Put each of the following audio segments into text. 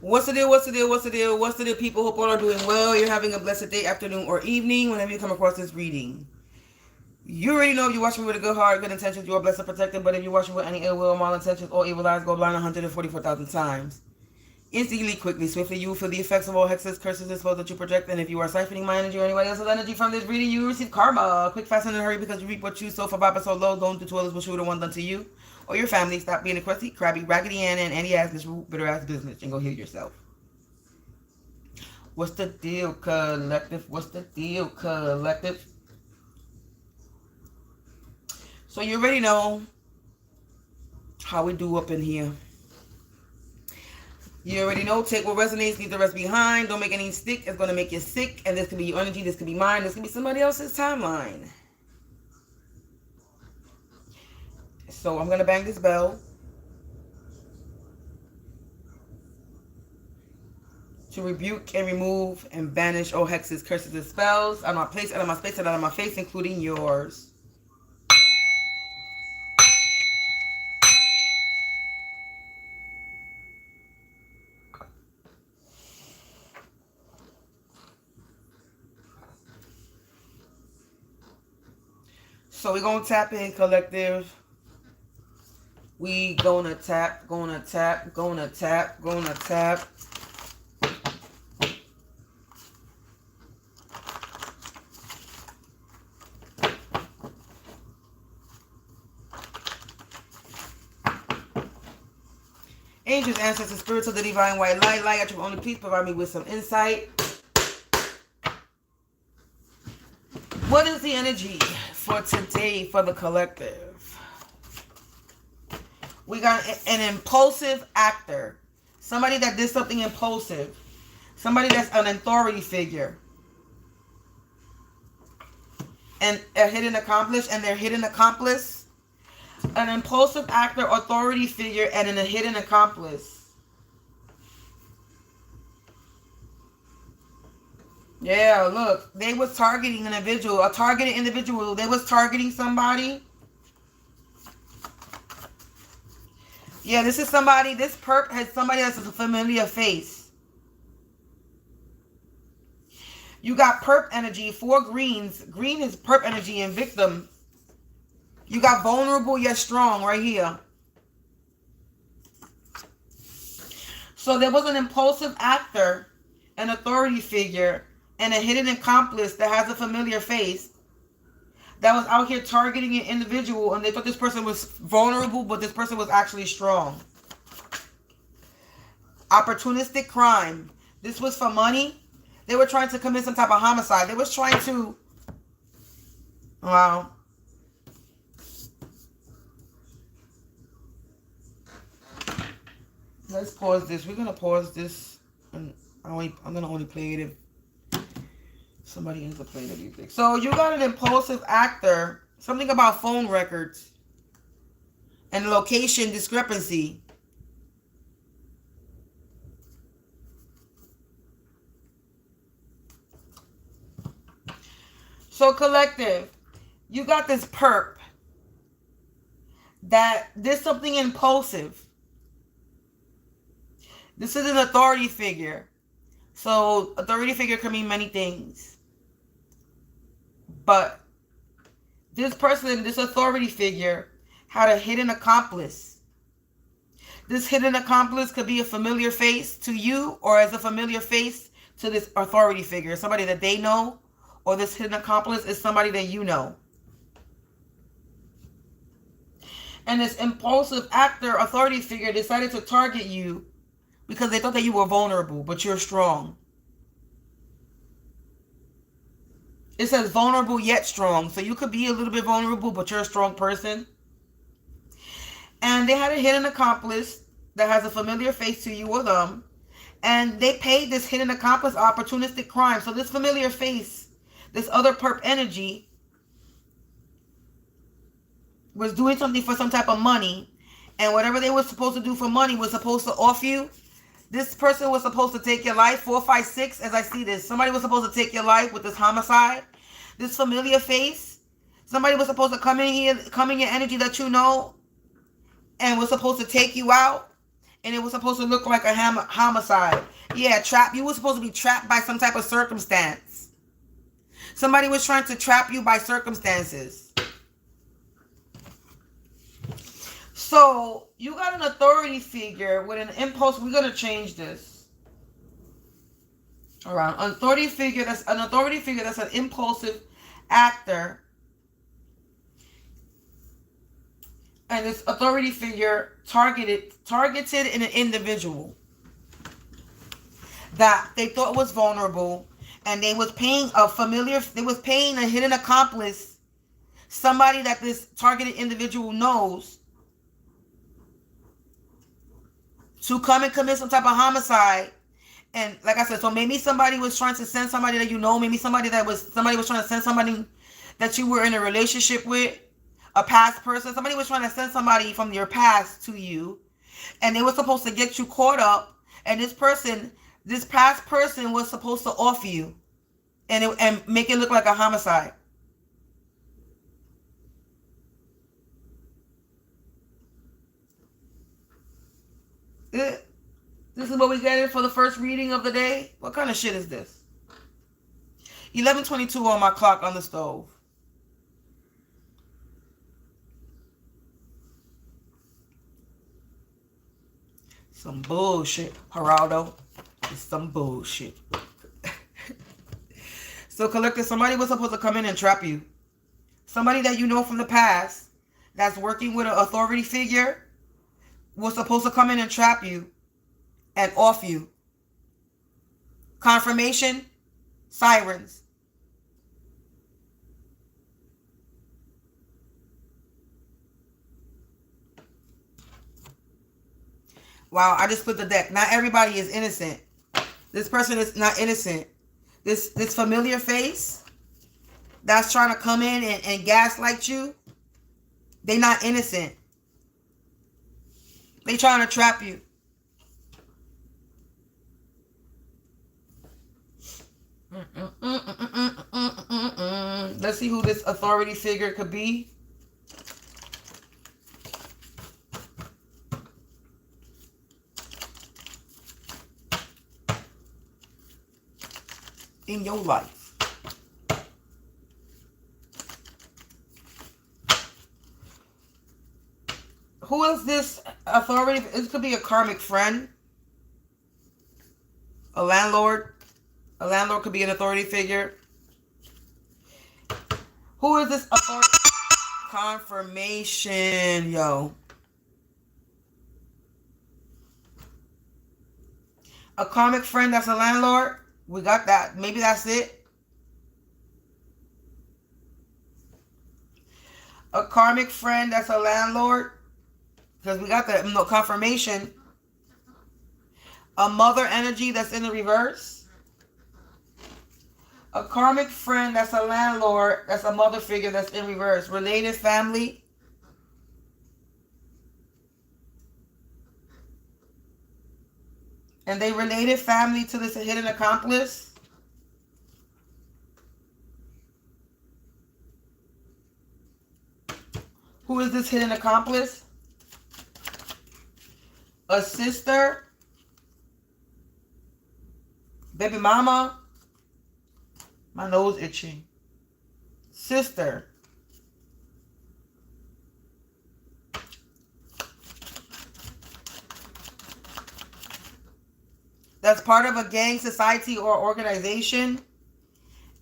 What's the deal? What's the deal? What's the deal? What's the deal, people? Hope all are doing well. You're having a blessed day, afternoon, or evening whenever you come across this reading. You already know if you're watching with a good heart, good intentions, you are blessed and protected. But if you're watching with any ill will, malintentions, or evil eyes, go blind 144,000 times. Instantly, quickly, swiftly, you will feel the effects of all hexes, curses, and spells that you project. And if you are siphoning my energy or anybody else's energy from this reading, you receive karma. Quick, fast, and in a hurry, because you reap what you sow. For Baba so low, don't do to others what you would have one done to you or your family. Stop being a crusty, crabby, raggedy Ann and Annie-ass, this bitter ass business, and go heal yourself. What's the deal, collective? What's the deal, collective? So you already know how we do up in here. You already know, take what resonates, leave the rest behind. Don't make any stick. It's going to make you sick. And this could be your energy. This could be mine. This could be somebody else's timeline. So I'm going to bang this bell to rebuke and remove and banish all hexes, curses, and spells out of my place, out of my space, and out of my face, including yours. So we're going to tap in, collective. We gonna tap, gonna tap, gonna tap, gonna tap. Angels, ancestors, spirits of the divine white light, light at your only, please provide me with some insight. What is the energy for today for the collective? We got an impulsive actor. Somebody that did something impulsive. Somebody that's an authority figure. And a hidden accomplice. And their hidden accomplice. An impulsive actor, authority figure, and a hidden accomplice. Yeah, look. They was targeting an individual. A targeted individual. They was targeting somebody. Yeah, this is somebody, this perp has somebody that's a familiar face. You got perp energy, 4 greens. Green is perp energy and victim. You got vulnerable yet strong right here. So there was an impulsive actor, an authority figure, and a hidden accomplice that has a familiar face that was out here targeting an individual, and they thought this person was vulnerable, but this person was actually strong. Opportunistic crime. This was for money. They were trying to commit some type of homicide. They was trying to... Wow. Let's pause this. We're going to pause this. And I'm going to only play it if somebody ends up playing the music. So you got an impulsive actor. Something about phone records. And location discrepancy. So collective, you got this perp that did something impulsive. This is an authority figure. So authority figure can mean many things. But this person, this authority figure, had a hidden accomplice. This hidden accomplice could be a familiar face to you or as a familiar face to this authority figure. Somebody that they know, or this hidden accomplice is somebody that you know. And this impulsive actor, authority figure decided to target you because they thought that you were vulnerable, but you're strong. It says vulnerable yet strong. So you could be a little bit vulnerable, but you're a strong person. And they had a hidden accomplice that has a familiar face to you or them. And they paid this hidden accomplice opportunistic crime. So this familiar face, this other perp energy, was doing something for some type of money. And whatever they were supposed to do for money was supposed to off you. This person was supposed to take your life. 4, 5, 6, as I see this. Somebody was supposed to take your life with this homicide. This familiar face. Somebody was supposed to come in here, come in your energy that you know, and was supposed to take you out. And it was supposed to look like a homicide. Yeah, trap. You were supposed to be trapped by some type of circumstance. Somebody was trying to trap you by circumstances. So you got an authority figure with an impulse. We're gonna change this. Around an authority figure. That's an impulsive actor. And this authority figure targeted an individual that they thought was vulnerable, and they was paying a hidden accomplice, somebody that this targeted individual knows, to come and commit some type of homicide. And like I said, so maybe somebody was trying to send somebody that you know, maybe somebody was trying to send somebody that you were in a relationship with, a past person. Somebody was trying to send somebody from your past to you, and they were supposed to get you caught up, and this past person was supposed to off you and make it look like a homicide. This is what we get in for the first reading of the day. What kind of shit is this? 11:22 on my clock on the stove. Some bullshit, Geraldo. It's some bullshit. So, collective, somebody was supposed to come in and trap you. Somebody that you know from the past that's working with an authority figure was supposed to come in and trap you and off you. Confirmation, sirens. Wow, I just split the deck. Not everybody is innocent. This person is not innocent. This familiar face that's trying to come in and gaslight you, they not innocent. They trying to trap you. Let's see who this authority figure could be. In your life. Who is this authority? This could be a karmic friend. A landlord. A landlord could be an authority figure. Who is this authority? Confirmation, yo. A karmic friend that's a landlord. We got that. Maybe that's it. A karmic friend that's a landlord. Because we got that confirmation. A mother energy that's in the reverse. A karmic friend that's a landlord. That's a mother figure that's in reverse. Related family. And they related family to this hidden accomplice. Who is this hidden accomplice? A sister. Baby mama. My nose itching. Sister. That's part of a gang, society, or organization.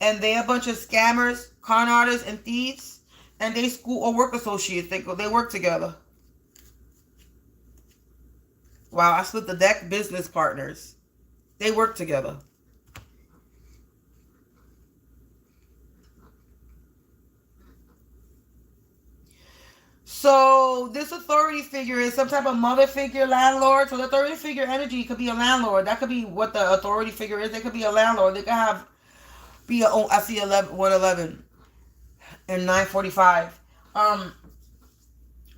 And they're a bunch of scammers, con artists, and thieves. And they school or work associates. They work together. Wow, I split the deck. Business partners. They work together. So this authority figure is some type of mother figure, landlord. So the authority figure energy could be a landlord. That could be what the authority figure is. They could be a landlord. They could I see 111 and 945.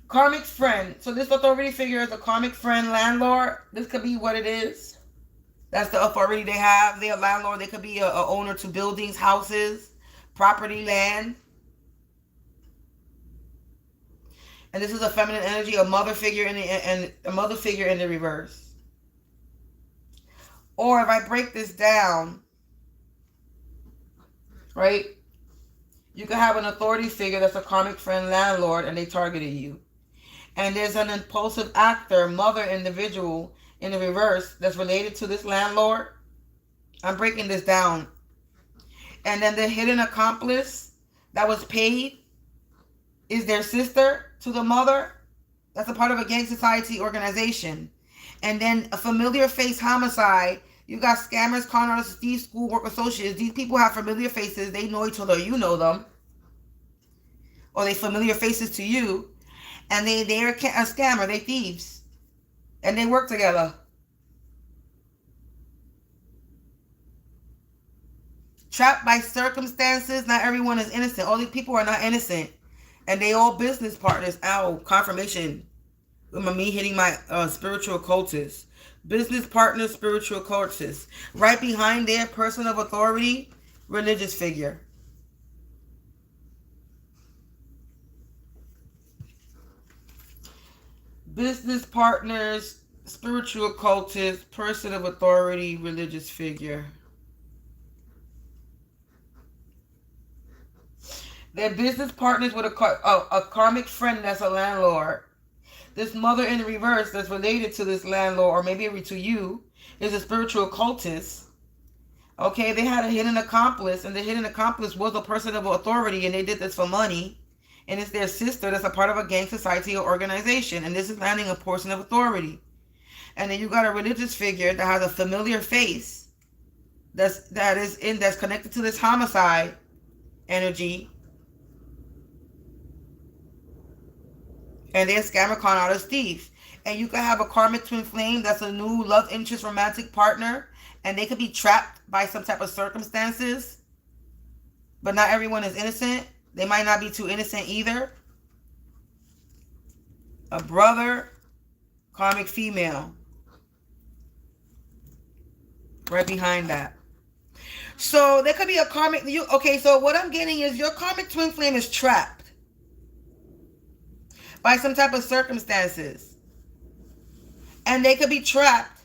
Karmic friend. So this authority figure is a karmic friend, landlord. This could be what it is. That's the authority they have. They're a landlord. They could be a owner to buildings, houses, property, land. And this is a feminine energy, a mother figure and a mother figure in the reverse. Or if I break this down, right? You can have an authority figure that's a karmic friend, landlord, and they targeted you. And there's an impulsive actor, mother individual in the reverse that's related to this landlord. I'm breaking this down. And then the hidden accomplice that was paid is their sister to the mother. That's a part of a gang society organization. And then a familiar face homicide. You got scammers, con artists, thieves, schoolwork associates. These people have familiar faces. They know each other. You know them. Or they familiar faces to you. And they're a scammer. They thieves. And they work together. Trapped by circumstances. Not everyone is innocent. All these people are not innocent. And they all business partners. Ow, confirmation. With me hitting my spiritual occultist. Business partners, spiritual occultist. Right behind there, person of authority, religious figure. Business partners, spiritual occultist, person of authority, religious figure. They're business partners with a karmic friend that's a landlord. This mother in the reverse that's related to this landlord, or maybe to you, is a spiritual occultist. Okay, they had a hidden accomplice, and the hidden accomplice was a person of authority, and they did this for money. And it's their sister that's a part of a gang society or organization, and this is landing a person of authority. And then you got a religious figure that has a familiar face that's connected to this homicide energy. And they're scammer, con artist, thief. And you can have a karmic twin flame that's a new love interest, romantic partner. And they could be trapped by some type of circumstances. But not everyone is innocent. They might not be too innocent either. A brother, karmic female. Right behind that. So there could be a karmic... Okay, so what I'm getting is your karmic twin flame is trapped by some type of circumstances. And they could be trapped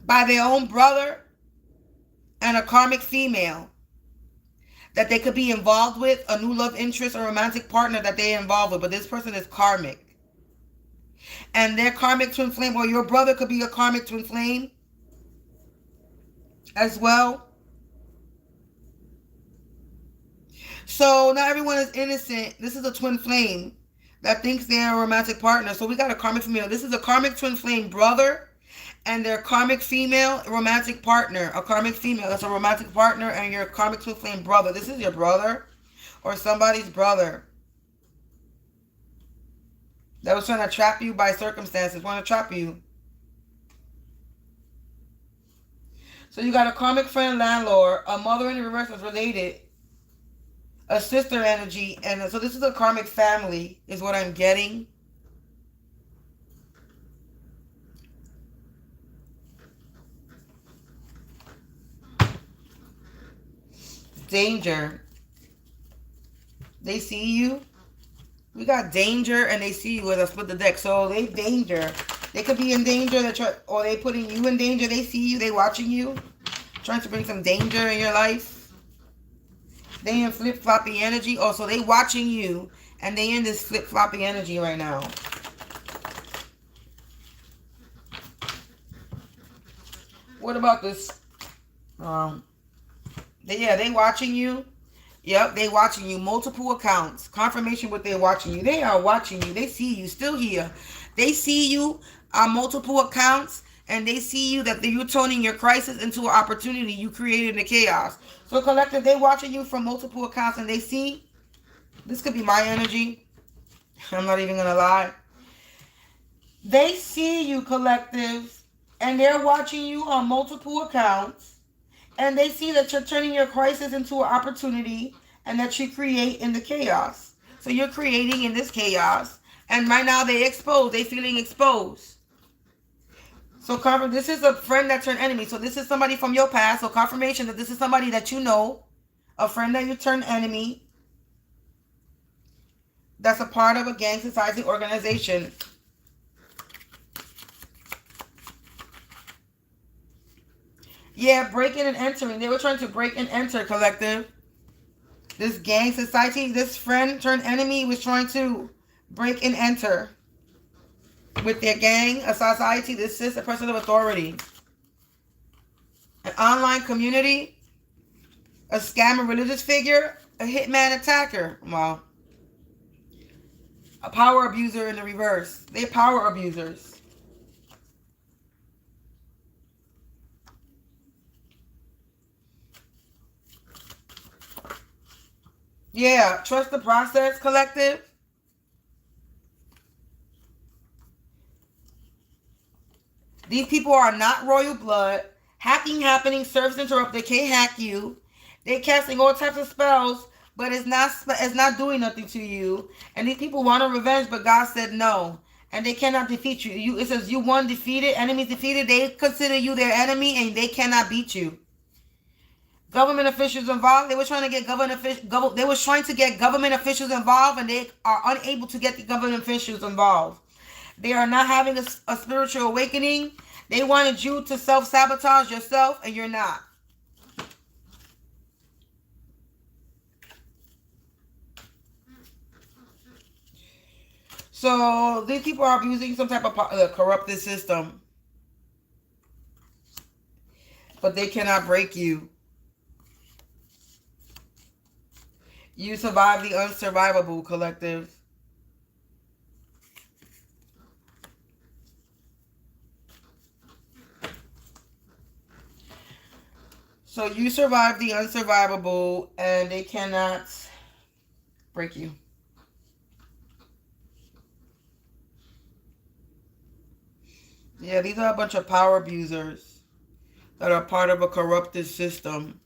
by their own brother and a karmic female that they could be involved with, a new love interest or romantic partner that they're involved with. But this person is karmic. And their karmic twin flame, or your brother could be a karmic twin flame as well. So not everyone is innocent. This is a twin flame that thinks they're a romantic partner. So we got a karmic female. This is a karmic twin flame brother and their karmic female romantic partner. A karmic female that's a romantic partner and your karmic twin flame brother. This is your brother or somebody's brother that was trying to trap you by circumstances, want to trap you. So you got a karmic friend, landlord, a mother in the reverse is related, a sister energy, and so this is a karmic family, is what I'm getting. Danger. They see you. We got danger, and they see you as I split the deck. So they danger. They could be in danger, or they putting you in danger. They see you. They watching you, trying to bring some danger in your life. They in flip-floppy energy. Oh, so they watching you, and they in this flip-floppy energy right now. What about this? They watching you. Yep, they watching you. Multiple accounts. Confirmation what they're watching you. They are watching you. They see you. Still here. They see you on multiple accounts. And they see you that you're turning your crisis into an opportunity you created in the chaos. So collective, they watching you from multiple accounts. And they see. This could be my energy. I'm not even going to lie. They see you, collective. And they're watching you on multiple accounts. And they see that you're turning your crisis into an opportunity and that you create in the chaos. So you're creating in this chaos. And right now they exposed. They feeling exposed. So this is a friend that turned enemy. So this is somebody from your past. So confirmation that this is somebody that you know. A friend that you turned enemy. that's a part of a gang society organization. Yeah, breaking and entering. They were trying to break and enter, collective. This gang society, this friend turned enemy was trying to break and enter with their gang, a society, this is a person of authority. An online community, a scammer religious figure, a hitman attacker. Wow. A power abuser in the reverse. They're power abusers. Yeah, trust the process, collective. These people are not royal blood. Hacking happening, service interrupt. They can't hack you. They're casting all types of spells, but it's not doing nothing to you. And these people want a revenge, but God said no. And they cannot defeat you. It says you won defeated, enemies defeated. They consider you their enemy, and they cannot beat you. Government officials involved. They were trying to get government officials involved, and they are unable to get the government officials involved. They are not having a spiritual awakening. They wanted you to self-sabotage yourself, and you're not. So these people are abusing some type of corrupted system, but they cannot break you. You survive the unsurvivable, collective. So you survive the unsurvivable, and they cannot break you. Yeah, these are a bunch of power abusers that are part of a corrupted system.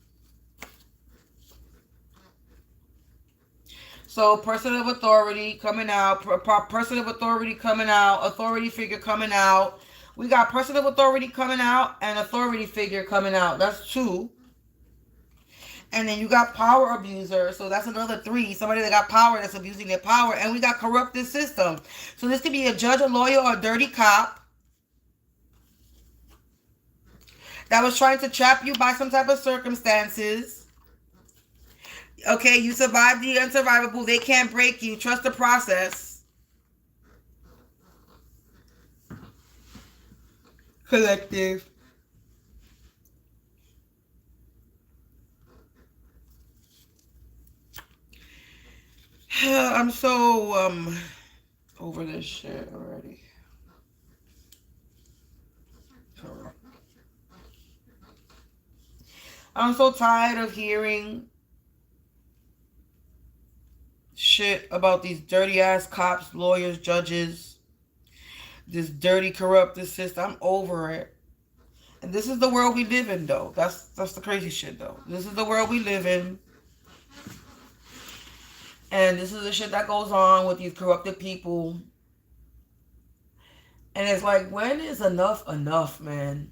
So person of authority coming out, person of authority coming out, authority figure coming out. We got person of authority coming out and authority figure coming out. That's 2. And then you got power abuser. So that's another 3. Somebody that got power that's abusing their power. And we got corrupted system. So this could be a judge, a lawyer, or a dirty cop that was trying to trap you by some type of circumstances. Okay, you survived the unsurvivable. They can't break you. Trust the process. Collective. I'm so over this shit already. I'm so tired of hearing shit about these dirty ass cops, lawyers, judges, this dirty corrupted system. I'm over it. And this is the world we live in, though. That's the crazy shit, though. This is the world we live in. And this is the shit that goes on with these corrupted people. And it's like, when is enough enough, man?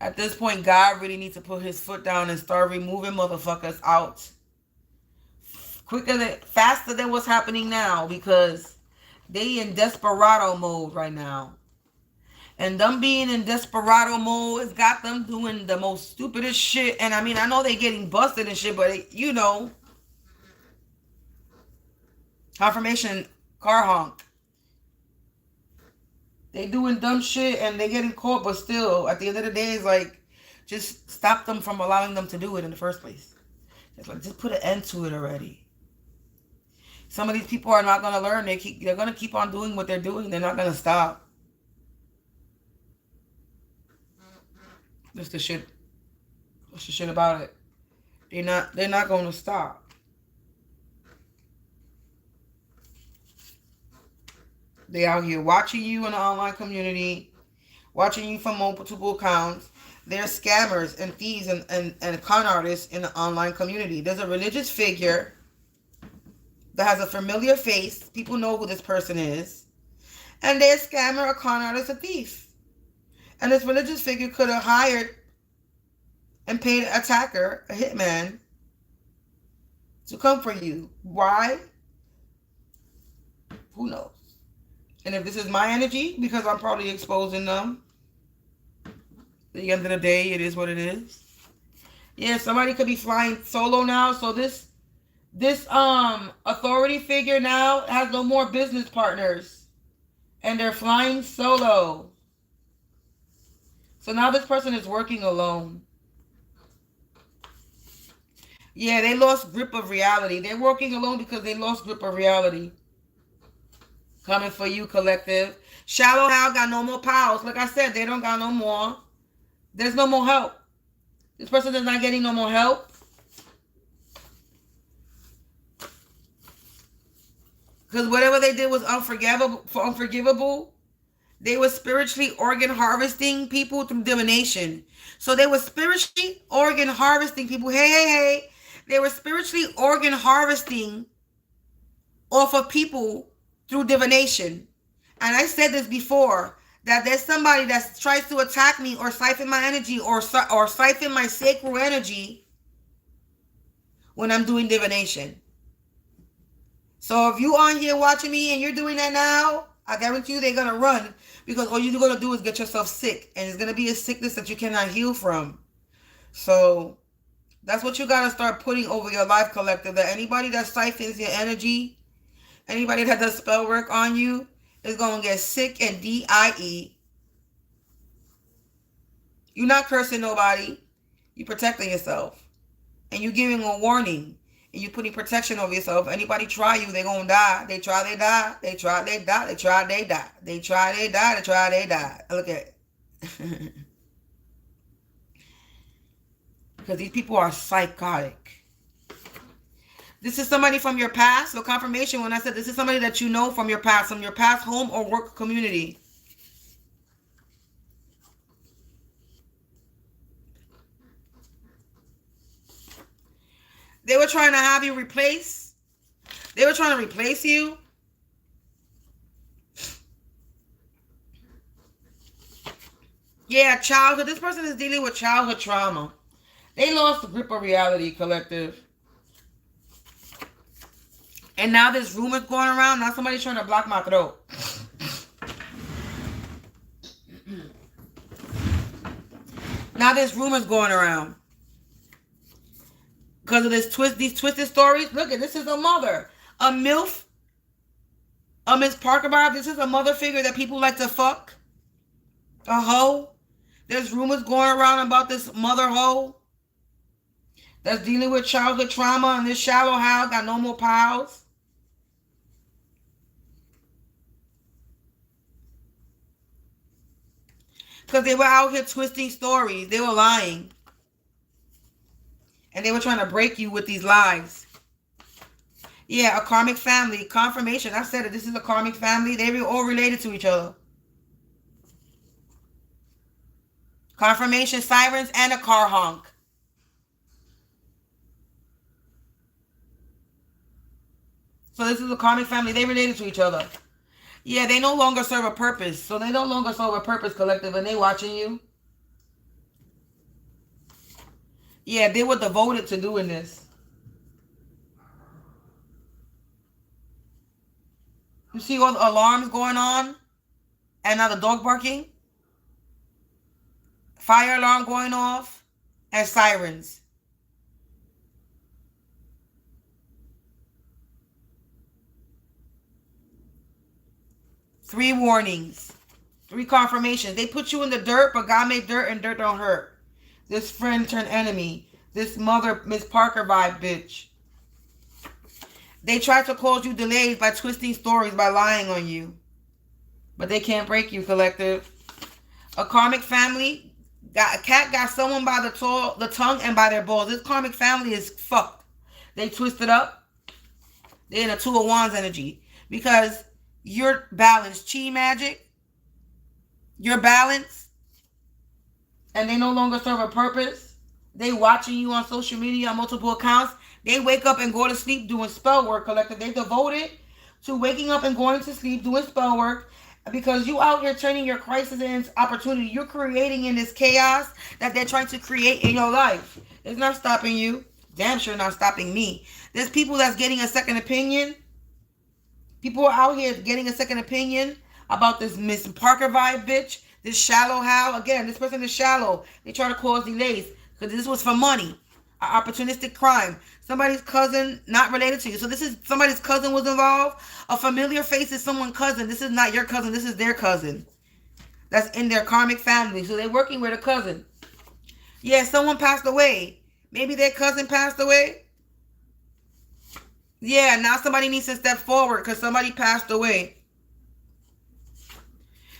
At this point, God really needs to put his foot down and start removing motherfuckers out faster than what's happening now, because they in desperado mode right now. And them being in desperado mode has got them doing the most stupidest shit. And I mean, I know they getting busted and shit, but you know, confirmation, car honk. They doing dumb shit and they getting caught, but still, at the end of the day, it's like, just stop them from allowing them to do it in the first place. It's like, just put an end to it already. Some of these people are not going to learn. They're going to keep on doing what they're doing. They're not going to stop. That's the shit. What's the shit about it? They're not going to stop. They out here watching you in the online community, watching you from multiple accounts. They're scammers and thieves and con artists in the online community. There's a religious figure that has a familiar face. People know who this person is. And they're a scammer, a con artist, a thief. And this religious figure could have hired and paid an attacker, a hitman, to comfort you. Why? Who knows? And if this is my energy, because I'm probably exposing them, at the end of the day, it is what it is. Yeah, somebody could be flying solo now. So this authority figure now has no more business partners. And they're flying solo. So now this person is working alone. Yeah, they lost grip of reality. They're working alone because they lost grip of reality. Coming for you, collective. Shallow Hal got no more powers. Like I said, they don't got no more. There's no more help. This person is not getting no more help. Because whatever they did was unforgivable. They were spiritually organ harvesting people through divination. So they were spiritually organ harvesting people. Hey. They were spiritually organ harvesting off of people through divination. And I said this before, that there's somebody that tries to attack me or siphon my energy or siphon my sacral energy when I'm doing divination. So if you on here watching me and you're doing that now, I guarantee you they're going to run, because all you're going to do is get yourself sick, and it's going to be a sickness that you cannot heal from. So that's what you got to start putting over your life, collective, that anybody that siphons your energy, anybody that does spell work on you, is going to get sick and die. You're not cursing nobody. You're protecting yourself. And you're giving a warning. And you're putting protection over yourself. Anybody try you, they're going to die. They try, they die. They try, they die. They try, they die. They try, they die. They try, they die. Look at it. Because these people are psychotic. This is somebody from your past. So confirmation when I said this is somebody that you know from your past home or work community. They were trying to have you replace. They were trying to replace you. Yeah, childhood. This person is dealing with childhood trauma. They lost the grip of reality, collective. And now there's rumors going around. Now somebody's trying to block my throat. Now there's rumors going around. Because of these twisted stories. Look at this is a mother. A MILF. A Miss Parker Bob. This is a mother figure that people like to fuck. A hoe. There's rumors going around about this mother hoe that's dealing with childhood trauma, and this shallow Hal got no more pals. Because they were out here twisting stories. They were lying. And they were trying to break you with these lies. Yeah, a karmic family. Confirmation. I said it. This is a karmic family. They were all related to each other. Confirmation. Sirens and a car honk. So this is a karmic family. They related to each other. Yeah, they no longer serve a purpose. So they no longer serve a purpose, collective, and they watching you. Yeah, they were devoted to doing this. You see all the alarms going on? And now the dog barking? Fire alarm going off? And sirens. Three warnings. Three confirmations. They put you in the dirt, but God made dirt and dirt don't hurt. This friend turned enemy. This mother, Miss Parker vibe, bitch. They tried to cause you delays by twisting stories, by lying on you. But they can't break you, collective. A karmic family. A cat got someone by the tongue and by their balls. This karmic family is fucked. They twisted up. They're in a Two of Wands energy. Because you're balanced. Chi magic. You're balanced. And they no longer serve a purpose. They watching you on social media on multiple accounts. They wake up and go to sleep doing spell work, collective. They devoted to waking up and going to sleep doing spell work, because you out here turning your crisis into opportunity. You're creating in this chaos that they're trying to create in your life. It's not stopping you. Damn sure not stopping me. There's people that's getting a second opinion. People are out here getting a second opinion about this Miss Parker vibe bitch. This shallow how. Again, this person is shallow. They try to cause delays because this was for money. An opportunistic crime. Somebody's cousin, not related to you. So this is somebody's cousin was involved. A familiar face is someone's cousin. This is not your cousin. This is their cousin. That's in their karmic family. So they're working with a cousin. Yeah, someone passed away. Maybe their cousin passed away. Yeah, now somebody needs to step forward because somebody passed away.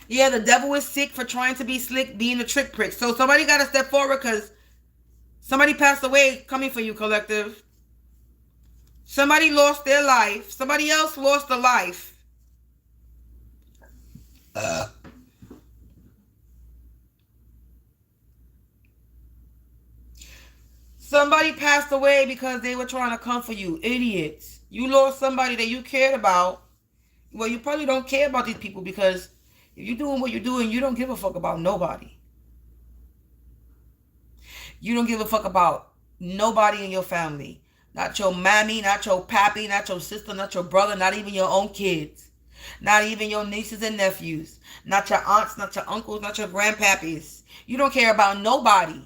Yeah, the devil is sick for trying to be slick, being a trick prick. So somebody got to step forward because somebody passed away coming for you, collective. Somebody lost their life. Somebody else lost a life. Somebody passed away because they were trying to come for you. Idiots. You lost somebody that you cared about. Well, you probably don't care about these people because if you're doing what you're doing, you don't give a fuck about nobody. You don't give a fuck about nobody in your family. Not your mammy, not your pappy, not your sister, not your brother, not even your own kids. Not even your nieces and nephews. Not your aunts, not your uncles, not your grandpappies. You don't care about nobody.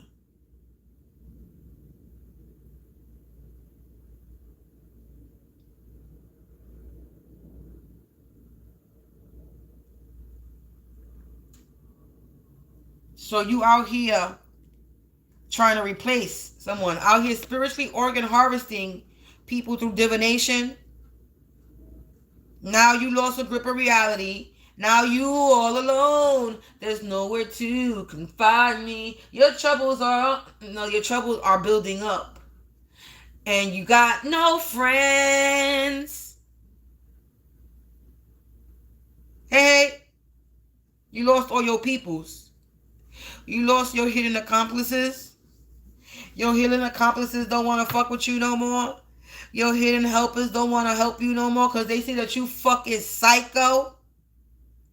So you out here trying to replace someone. Out here spiritually organ harvesting people through divination. Now you lost a grip of reality. Now you all alone. There's nowhere to confide me. Your troubles are building up. And you got no friends. Hey, you lost all your peoples. You lost your hidden accomplices. Your hidden accomplices don't want to fuck with you no more. Your hidden helpers don't want to help you no more because they see that you fucking psycho.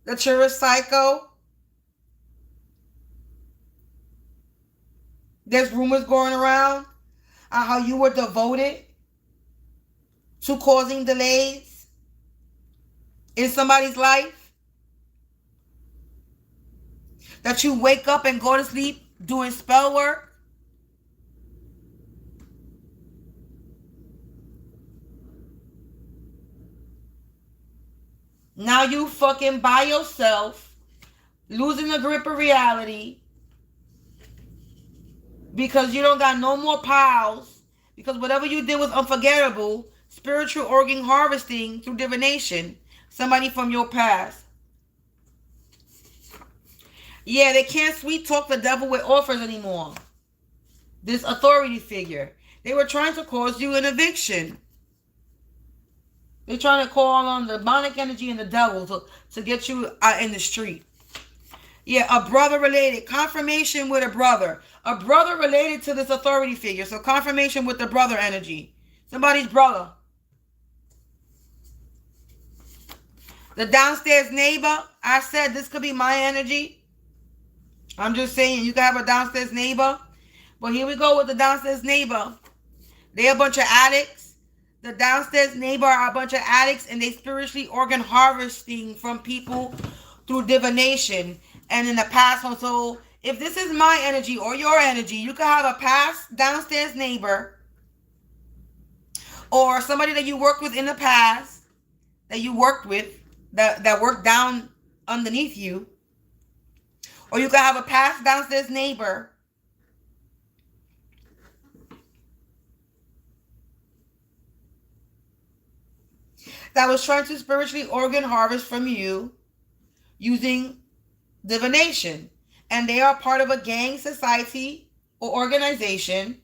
That you're a psycho. There's rumors going around on how you were devoted to causing delays in somebody's life. That you wake up and go to sleep doing spell work. Now you fucking by yourself, losing the grip of reality because you don't got no more pals, because whatever you did was unforgettable. Spiritual organ harvesting through divination. Somebody from your past. Yeah, they can't sweet talk the devil with offers anymore. This authority figure. They were trying to cause you an eviction. They're trying to call on the demonic energy and the devil to get you out in the street. Yeah, a brother related. Confirmation with a brother. A brother related to this authority figure. So confirmation with the brother energy. Somebody's brother. The downstairs neighbor. I said this could be my energy. I'm just saying you can have a downstairs neighbor. But here we go with the downstairs neighbor. They're a bunch of addicts. The downstairs neighbor are a bunch of addicts and they spiritually organ harvesting from people through divination and in the past one. So if this is my energy or your energy, you could have a past downstairs neighbor or somebody that you worked with in the past that you worked with that worked down underneath you. Or you could have a past downstairs neighbor that was trying to spiritually organ harvest from you using divination. And they are part of a gang, society, or organization.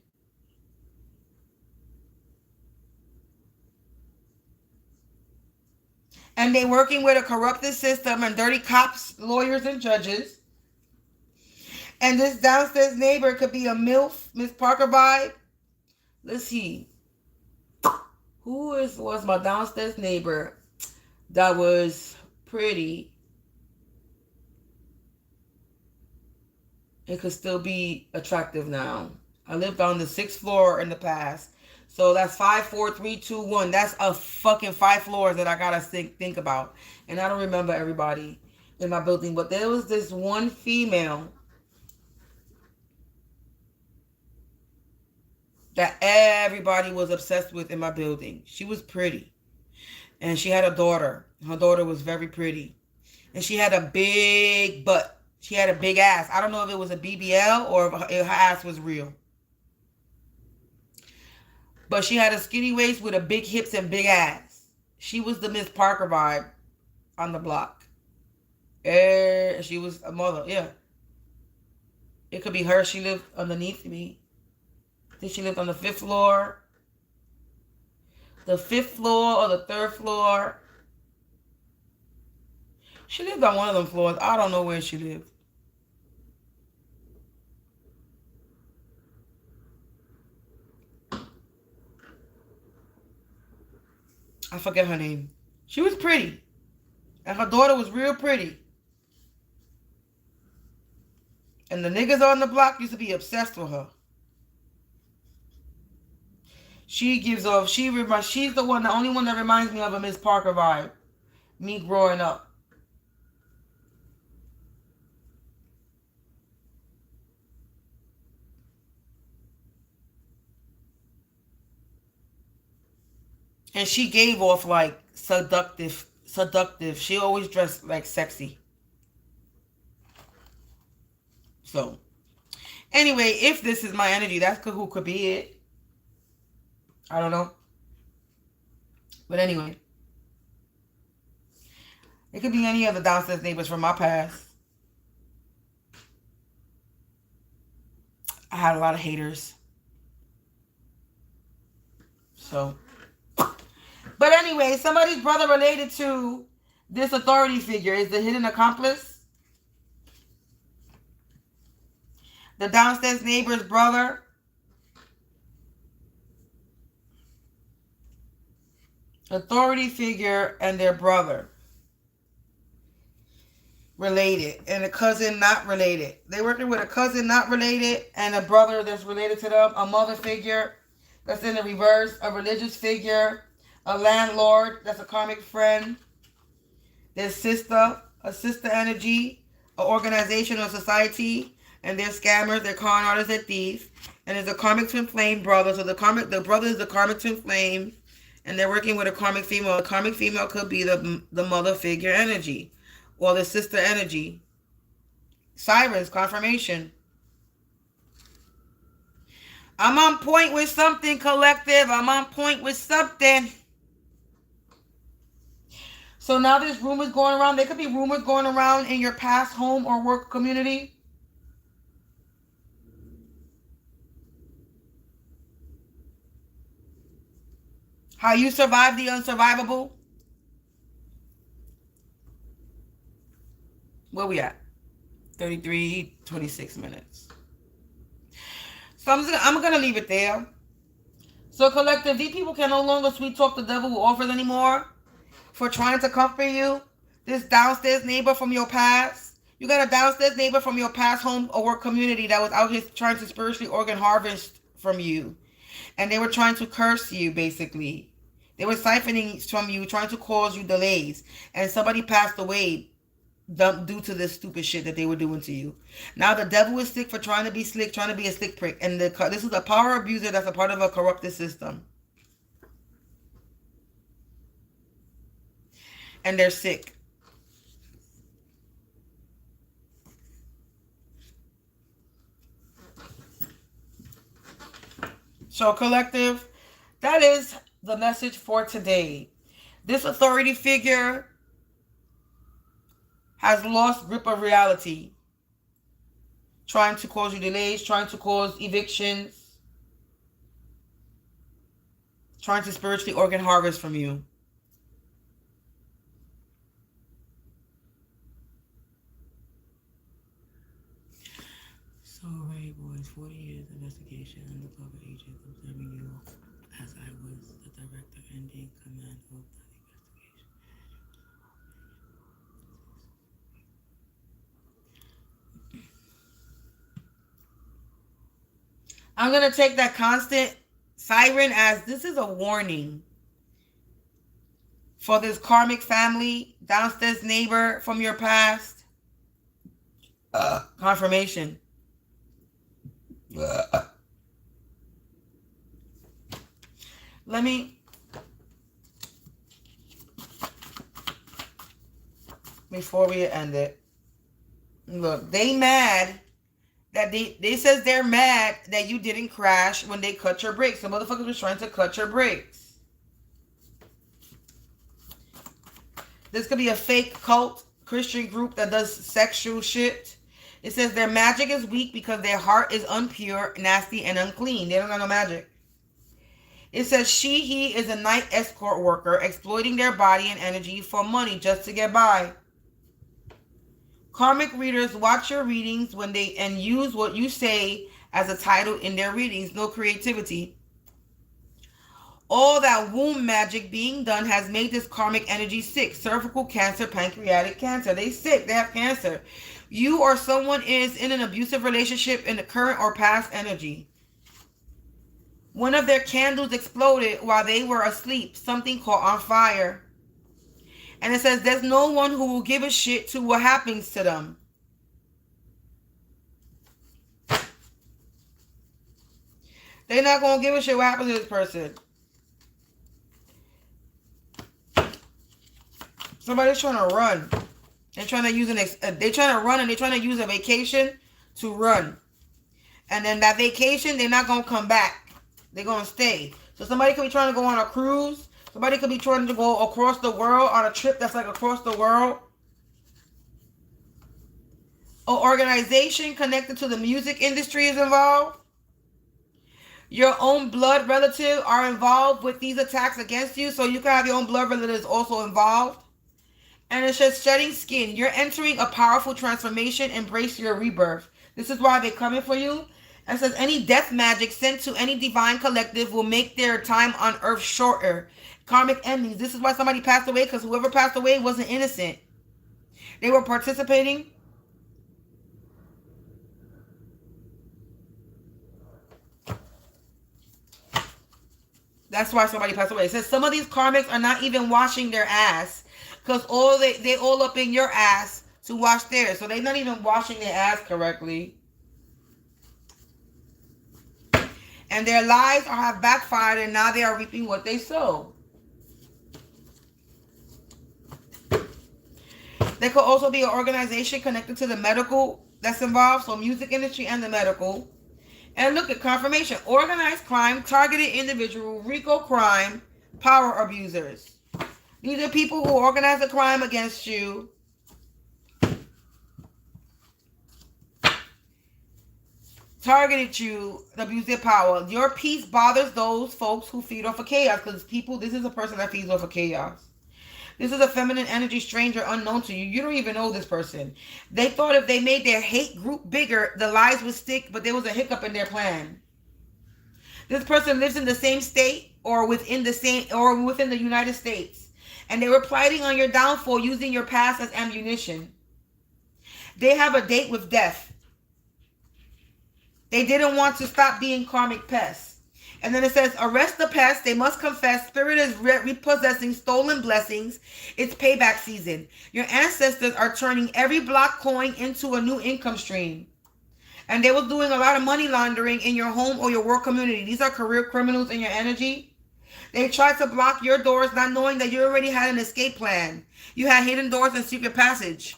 And they're working with a corrupted system and dirty cops, lawyers, and judges. And this downstairs neighbor could be a MILF, Miss Parker vibe. Let's see. Who was my downstairs neighbor that was pretty? It could still be attractive now. I lived on the 6th floor in the past. So that's 5, 4, 3, 2, 1. That's a fucking 5 floors that I gotta think about. And I don't remember everybody in my building, but there was this one female that everybody was obsessed with in my building. She was pretty. And she had a daughter. Her daughter was very pretty. And she had a big butt. She had a big ass. I don't know if it was a BBL or if her ass was real. But she had a skinny waist with a big hips and big ass. She was the Miss Parker vibe on the block. She was a mother, yeah. It could be her. She lived underneath me. I think she lived on the 5th floor. The 5th floor or the 3rd floor. She lived on one of them floors. I don't know where she lived. I forget her name. She was pretty. And her daughter was real pretty. And the niggas on the block used to be obsessed with her. She gives off, she's the one, the only one that reminds me of a Miss Parker vibe. Me growing up. And she gave off like seductive. She always dressed like sexy. So, anyway, if this is my energy, that's who could be it. I don't know. But anyway. It could be any other downstairs neighbors from my past. I had a lot of haters. So. But anyway, somebody's brother related to this authority figure is the hidden accomplice. The downstairs neighbor's brother. Authority figure and their brother. Related. And a cousin not related. They're working with a cousin not related and a brother that's related to them. A mother figure that's in the reverse. A religious figure. A landlord that's a karmic friend. Their sister. A sister energy. An organization or society. And they're scammers. They're con artists. They're thieves. And there's a karmic twin flame brother. So the brother is the karmic twin flame. And they're working with a karmic female. A karmic female could be the mother figure energy. Or the sister energy. Sirens, confirmation. I'm on point with something, collective. I'm on point with something. So now there's rumors going around. There could be rumors going around in your past home or work community. How you survive the unsurvivable. Where we at? 33, 26 minutes. So I'm going to leave it there. So collective, these people can no longer sweet talk the devil with offers anymore for trying to comfort you. This downstairs neighbor from your past. You got a downstairs neighbor from your past home or work community that was out here trying to spiritually organ harvest from you. And they were trying to curse you, basically. They were siphoning from you, trying to cause you delays. And somebody passed away due to this stupid shit that they were doing to you. Now the devil is sick for trying to be slick, trying to be a slick prick. And this is a power abuser that's a part of a corrupted system. And they're sick. So collective, that is the message for today. This authority figure has lost grip of reality. Trying to cause you delays, trying to cause evictions. Trying to spiritually organ harvest from you. So, Ray Boys, 40 years investigation, undercover agent observing you as I was the director and in command of the investigation. I'm going to take that constant Siren as this is a warning for this karmic family, downstairs neighbor from your past. Confirmation. Let me before we end it. Look, they mad that they says they're mad that you didn't crash when they cut your brakes. The motherfuckers was trying to cut your brakes. This could be a fake cult Christian group that does sexual shit. It says their magic is weak because their heart is impure, nasty, and unclean. They don't got no magic. It says he is a night escort worker exploiting their body and energy for money just to get by. Karmic readers watch your readings and use what you say as a title in their readings. No creativity. All that womb magic being done has made this karmic energy sick. Cervical cancer, pancreatic cancer. They sick. They have cancer. You or someone is in an abusive relationship in the current or past energy. One of their candles exploded while they were asleep. Something caught on fire. And it says there's no one who will give a shit to what happens to them. They're not going to give a shit what happens to this person. Somebody's trying to run. They're trying to use they're trying to run and they're trying to use a vacation to run. And then that vacation, they're not going to come back. They're going to stay. So somebody could be trying to go on a cruise. Somebody could be trying to go across the world on a trip that's like across the world. An organization connected to the music industry is involved. Your own blood relatives are involved with these attacks against you. So you can have your own blood relatives also involved. And it says shedding skin. You're entering a powerful transformation. Embrace your rebirth. This is why they're coming for you. And says any death magic sent to any divine collective will make their time on earth shorter. Karmic endings. This is why somebody passed away, because whoever passed away wasn't innocent. They were participating. That's why somebody passed away. It says some of these karmics are not even washing their ass, because they all up in your ass to wash theirs. So they're not even washing their ass correctly. And their lies have backfired, and now they are reaping what they sow. There could also be an organization connected to the medical that's involved, so music industry and the medical. And look at confirmation. Organized crime, targeted individual, RICO crime, power abusers. These are people who organize a crime against you. Targeted you, abuse their power. Your peace bothers those folks who feed off of chaos. Because people, this is a person that feeds off of chaos. This is a feminine energy stranger unknown to you. You don't even know this person. They thought if they made their hate group bigger, the lies would stick, but there was a hiccup in their plan. This person lives in the same state or within the United States. And they were plotting on your downfall using your past as ammunition. They have a date with death. They didn't want to stop being karmic pests. And then it says, arrest the pest. They must confess. Spirit is repossessing stolen blessings. It's payback season. Your ancestors are turning every block coin into a new income stream. And they were doing a lot of money laundering in your home or your work community. These are career criminals in your energy. They tried to block your doors, not knowing that you already had an escape plan. You had hidden doors and secret passage.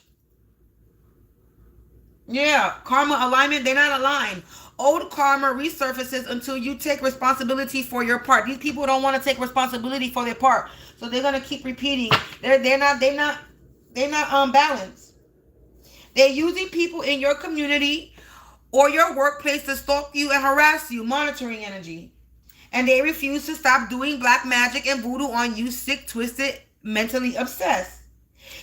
Yeah, karma alignment, they're not aligned. Old karma resurfaces until you take responsibility for your part. These people don't want to take responsibility for their part, so they're gonna keep repeating. They're not balanced. They're using people in your community or your workplace to stalk you and harass you, monitoring energy. And they refuse to stop doing black magic and voodoo on you, sick, twisted, mentally obsessed.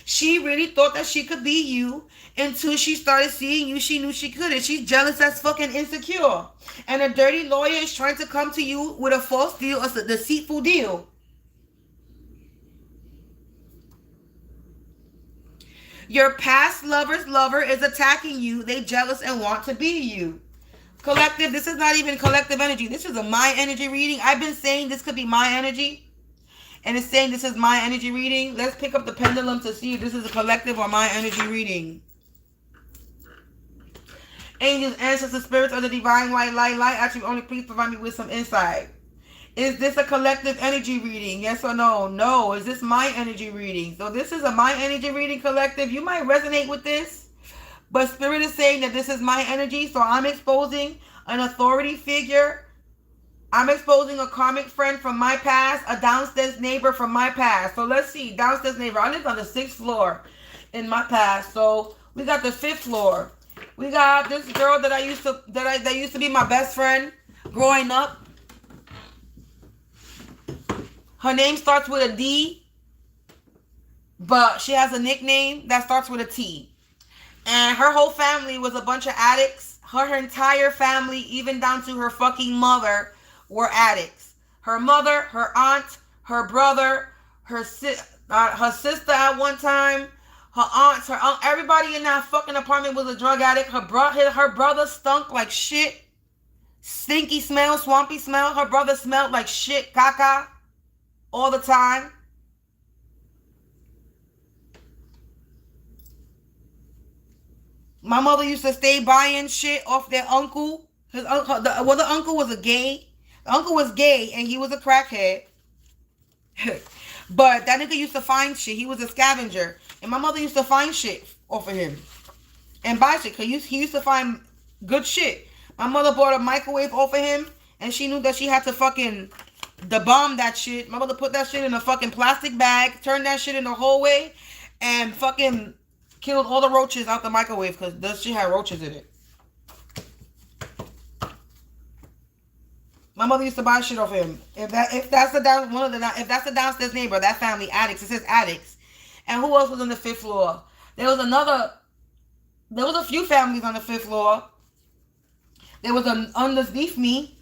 She really thought that she could be you until she started seeing you. She knew she couldn't. She's jealous as fucking insecure. And a dirty lawyer is trying to come to you with a false deal, a deceitful deal. Your past lover's lover is attacking you. They jealous and want to be you. Collective, this is not even collective energy. This is a my energy reading. I've been saying this could be my energy. And it's saying this is my energy reading. Let's pick up the pendulum to see if this is a collective or my energy reading. Angels, ancestors, spirits of the divine white light, actually only please provide me with some insight. Is this a collective energy reading? Yes or no? No. Is this my energy reading? So this is a my energy reading, collective. You might resonate with this, but spirit is saying that this is my energy. So I'm exposing an authority figure. I'm exposing a karmic friend from my past, a downstairs neighbor from my past. So let's see, downstairs neighbor. I lived on the 6th floor in my past. So we got the 5th floor. We got this girl that used to be my best friend growing up. Her name starts with a D, but she has a nickname that starts with a T. And her whole family was a bunch of addicts. Her entire family, even down to her fucking mother, were addicts. Her mother, her aunt, her brother, her sister at one time, her aunts, her uncle, everybody in that fucking apartment was a drug addict. Her brother stunk like shit. Stinky smell, swampy smell. Her brother smelled like shit, caca, all the time. My mother used to stay buying shit off their uncle. His uncle, the uncle was a gay. The uncle was gay and he was a crackhead. But that nigga used to find shit. He was a scavenger. And my mother used to find shit off of him. And buy shit. Because he used to find good shit. My mother bought a microwave off of him. And she knew that she had to fucking bomb that shit. My mother put that shit in a fucking plastic bag. Turned that shit in the hallway. And fucking killed all the roaches out the microwave. Because this shit had roaches in it. My mother used to buy shit off him. If that's the downstairs neighbor, that family, addicts. It says addicts. And who else was on the 5th floor? There was a few families on the 5th floor. There was an underneath me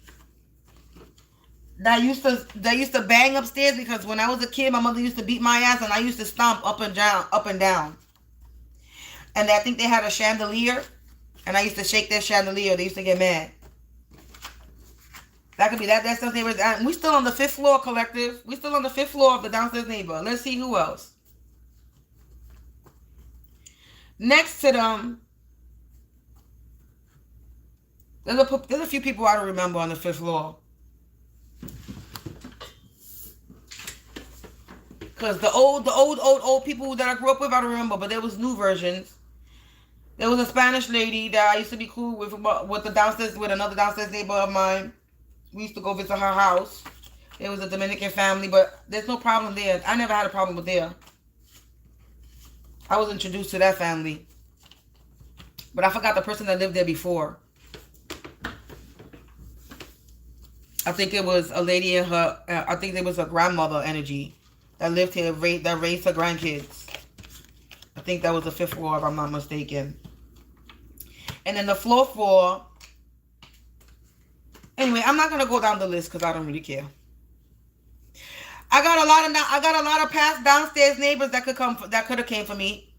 that used to bang upstairs because when I was a kid, my mother used to beat my ass and I used to stomp up and down. And I think they had a chandelier and I used to shake their chandelier. They used to get mad. That could be that downstairs neighbor. And we still on the 5th floor, collective. We still on the 5th floor of the downstairs neighbor. Let's see who else. Next to them, there's a few people I don't remember on the 5th floor. Because the old people that I grew up with, I don't remember. But there was new versions. There was a Spanish lady that I used to be cool with another downstairs neighbor of mine. We used to go visit her house. It was a Dominican family, but there's no problem there. I never had a problem with there. I was introduced to that family. But I forgot the person that lived there before. I think it was a lady in her, I think it was a grandmother energy that lived here, that raised her grandkids. I think that was the 5th floor, if I'm not mistaken. And then the floor. Anyway, I'm not gonna go down the list because I don't really care. I got a lot of past downstairs neighbors that could have came for me.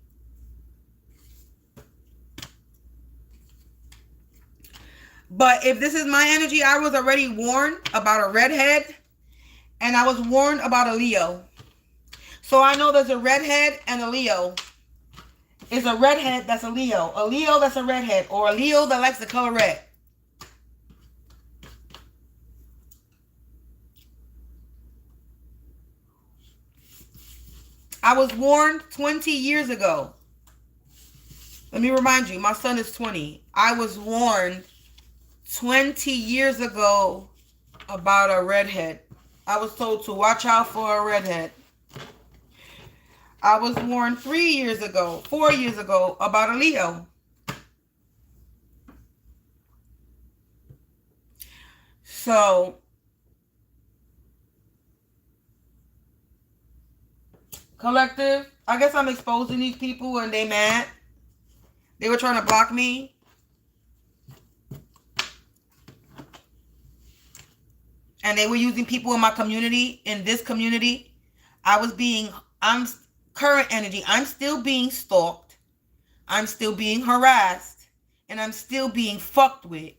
But if this is my energy, I was already warned about a redhead, and I was warned about a Leo. So I know there's a redhead and a Leo. Is a redhead that's a Leo that's a redhead, or a Leo that likes the color red. I was warned 20 years ago. Let me remind you, my son is 20. I was warned 20 years ago about a redhead. I was told to watch out for a redhead. I was warned 4 years ago about a Leo. So collective, I guess I'm exposing these people and they mad. They were trying to block me. And they were using people in my community, in this community. I'm current energy. I'm still being stalked. I'm still being harassed. And I'm still being fucked with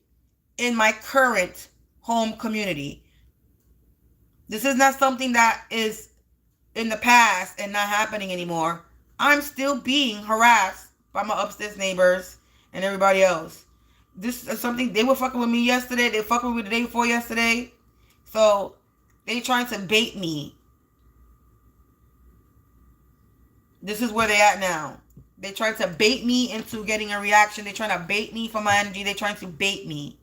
in my current home community. This is not something that is in the past and not happening anymore. I'm still being harassed by my upstairs neighbors and everybody else. This is something, they were fucking with me yesterday. They fucking with me the day before yesterday. So they trying to bait me. This is where they at now. They trying to bait me into getting a reaction. They trying to bait me for my energy. They trying to bait me.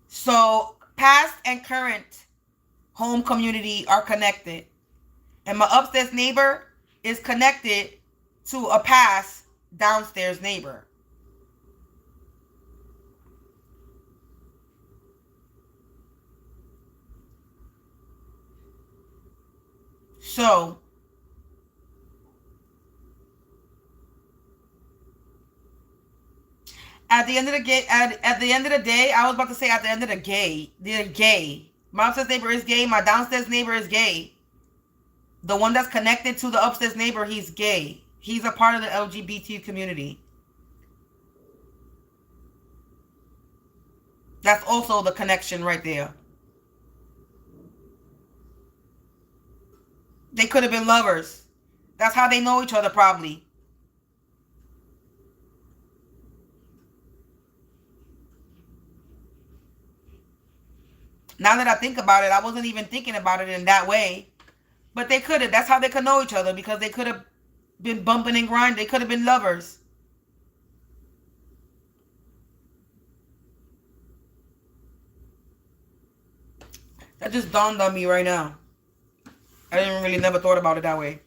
So past and current home community are connected. And my upstairs neighbor is connected to a past downstairs neighbor. So at the end of the day, I was about to say at the end of the day, they're gay. My upstairs neighbor is gay. My downstairs neighbor is gay. The one that's connected to the upstairs neighbor, he's gay. He's a part of the LGBT community. That's also the connection right there. They could have been lovers. That's how they know each other probably. Now that I think about it, I wasn't even thinking about it in that way. But they could have. That's how they could know each other, because they could have been bumping and grinding. They could have been lovers. That just dawned on me right now. I didn't really never thought about it that way.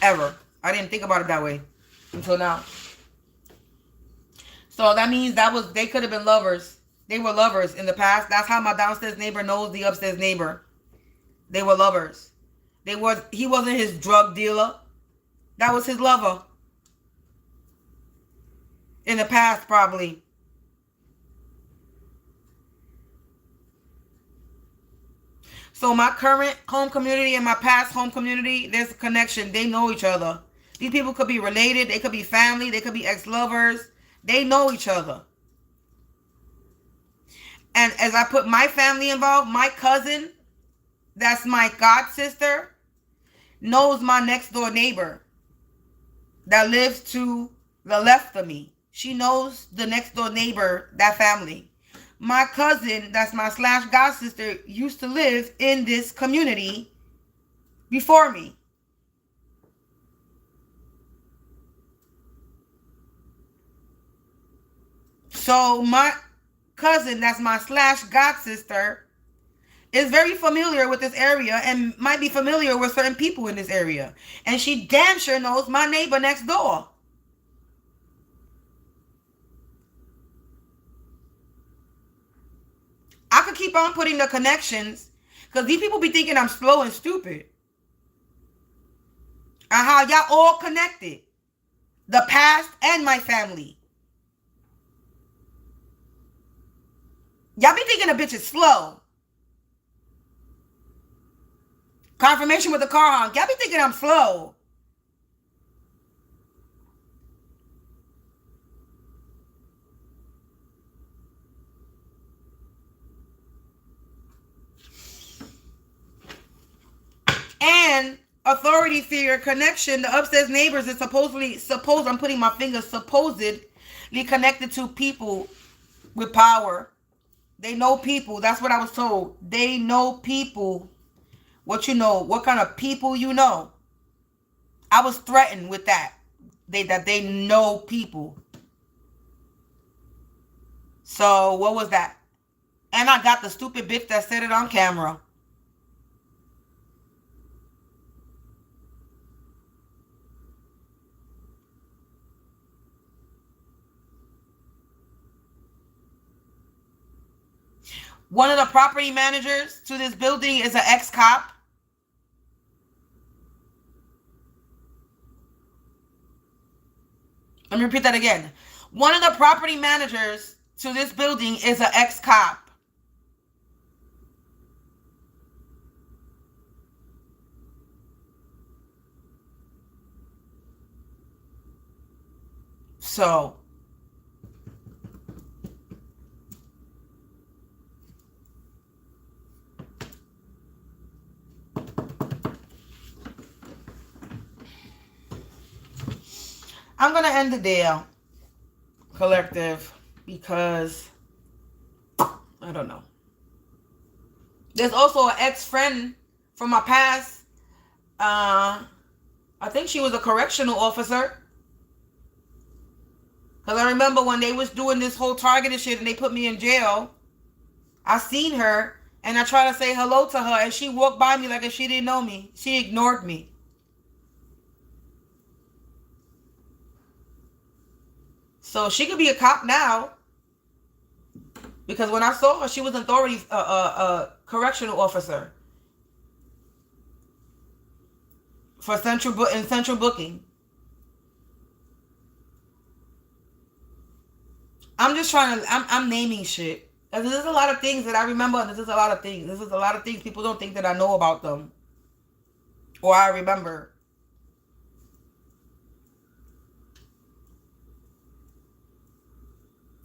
Ever. I didn't think about it that way until now. So that means they could have been lovers. They were lovers in the past. That's how my downstairs neighbor knows the upstairs neighbor. They were lovers. He wasn't his drug dealer. That was his lover. In the past, probably. So my current home community and my past home community, there's a connection. They know each other. These people could be related. They could be family. They could be ex-lovers. They know each other. And as I put my family involved, my cousin, that's my god sister, knows my next door neighbor that lives to the left of me. She knows the next door neighbor, that family. My cousin, that's my / god sister, used to live in this community before me. So my cousin, that's my / god sister, is very familiar with this area and might be familiar with certain people in this area. And she damn sure knows my neighbor next door. I could keep on putting the connections, because these people be thinking I'm slow and stupid. And how y'all all connected. The past and my family. Y'all be thinking a bitch is slow. Confirmation with the car honk. Y'all be thinking I'm slow. And authority figure connection. The upstairs neighbors is I'm putting my finger, supposedly connected to people with power. They know people. That's what I was told. They know people. What you know? What kind of people you know? I was threatened with that. That they know people. So what was that? And I got the stupid bitch that said it on camera. One of the property managers to this building is an ex-cop. Let me repeat that again. One of the property managers to this building is an ex-cop. So I'm going to end it there, collective, because I don't know. There's also an ex-friend from my past. I think she was a correctional officer. Because I remember when they was doing this whole targeted shit and they put me in jail, I seen her and I tried to say hello to her and she walked by me like if she didn't know me. She ignored me. So she could be a cop now. Because when I saw her, she was an authority correctional officer for central booking. I'm just trying to, I'm naming shit. There's a lot of things that I remember, and this is a lot of things. This is a lot of things people don't think that I know about them. Or I remember.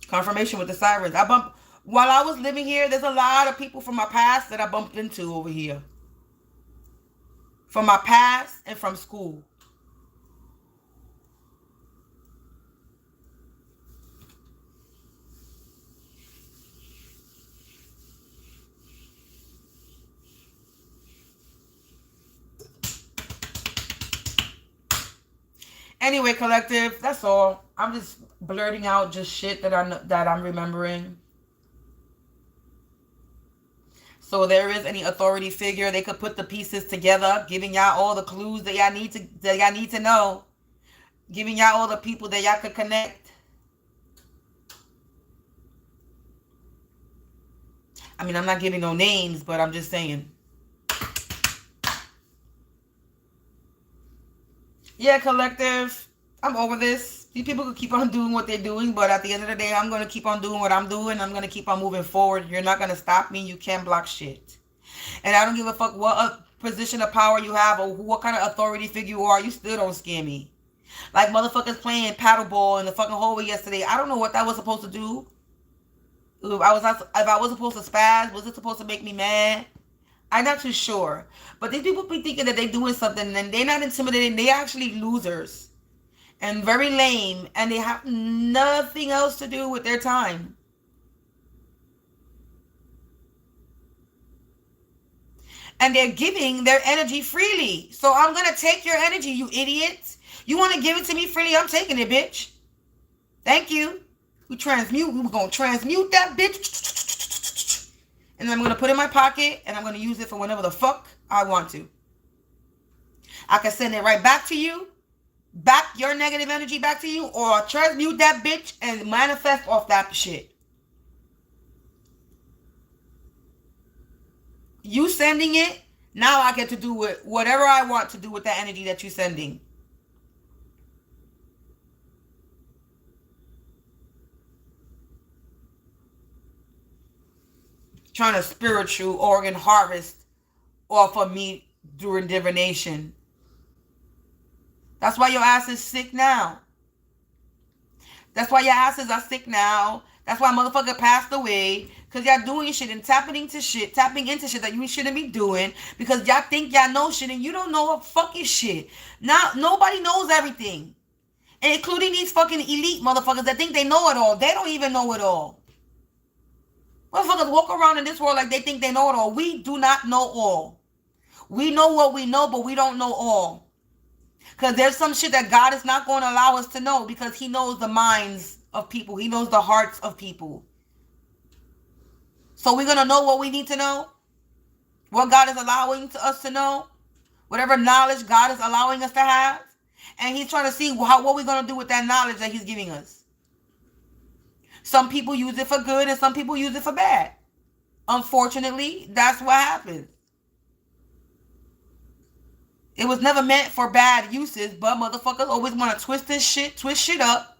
Confirmation with the sirens. While I was living here, there's a lot of people from my past that I bumped into over here. From my past and from school. Anyway, collective, that's all. I'm just blurting out just shit that I'm remembering. So there is any authority figure, they could put the pieces together, giving y'all all the clues that y'all need to know, giving y'all all the people that y'all could connect. I mean, I'm not giving no names, but I'm just saying. Yeah, collective, I'm over this. These people could keep on doing what they're doing, but at the end of the day, I'm going to keep on doing what I'm doing. I'm going to keep on moving forward. You're not going to stop me. You can't block shit. And I don't give a fuck what position of power you have or what kind of authority figure you are. You still don't scare me. Like motherfuckers playing paddleball in the fucking hallway yesterday. I don't know what that was supposed to do. If I was supposed to spaz, was it supposed to make me mad? I'm not too sure. But these people be thinking that they're doing something and they're not intimidating. They're actually losers. And very lame. And they have nothing else to do with their time. And they're giving their energy freely. So I'm going to take your energy, you idiots. You want to give it to me freely? I'm taking it, bitch. Thank you. We're going to transmute that bitch. And I'm going to put it in my pocket. And I'm going to use it for whenever the fuck I want to. I can send it right back to you. Back your negative energy back to you. Or transmute that bitch and manifest off that shit. You sending it, now I get to do whatever I want to do with that energy that you're sending. Trying to spiritual organ harvest off of me during divination. That's why your ass is sick now. That's why your asses are sick now. That's why motherfucker passed away. Because y'all doing shit and tapping into shit that you shouldn't be doing. Because y'all think y'all know shit and you don't know a fucking shit. Now, nobody knows everything. And including these fucking elite motherfuckers that think they know it all. They don't even know it all. Motherfuckers walk around in this world like they think they know it all. We do not know all. We know what we know, but we don't know all. Because there's some shit that God is not going to allow us to know. Because he knows the minds of people. He knows the hearts of people. So we're going to know what we need to know. What God is allowing us to know. Whatever knowledge God is allowing us to have. And he's trying to see what we're going to do with that knowledge that he's giving us. Some people use it for good and some people use it for bad. Unfortunately, that's what happens. It was never meant for bad uses, but motherfuckers always want to twist shit up.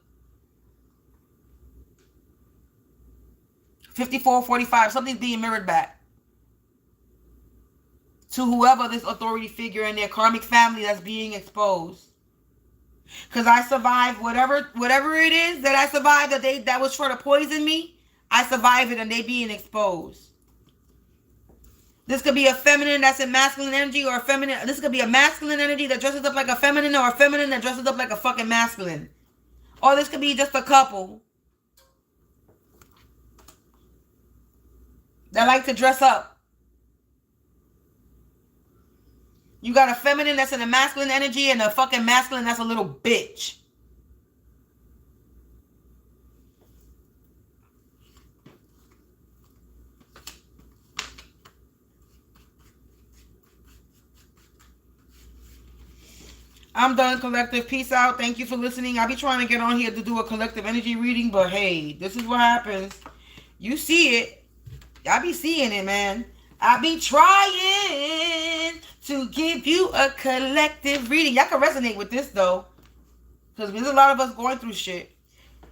54:45, something's being mirrored back to whoever this authority figure in their karmic family that's being exposed. Because I survived whatever it is that I survived that was trying to poison me. I survived it and they being exposed. This could be a feminine that's in masculine energy or a feminine. This could be a masculine energy that dresses up like a feminine or a feminine that dresses up like a fucking masculine. Or this could be just a couple that like to dress up. You got a feminine that's in a masculine energy and a fucking masculine that's a little bitch. I'm done, collective. Peace out. Thank you for listening. I be trying to get on here to do a collective energy reading, but hey, this is what happens. You see it. I be seeing it, man. I be trying to give you a collective reading. Y'all can resonate with this, though, because there's a lot of us going through shit.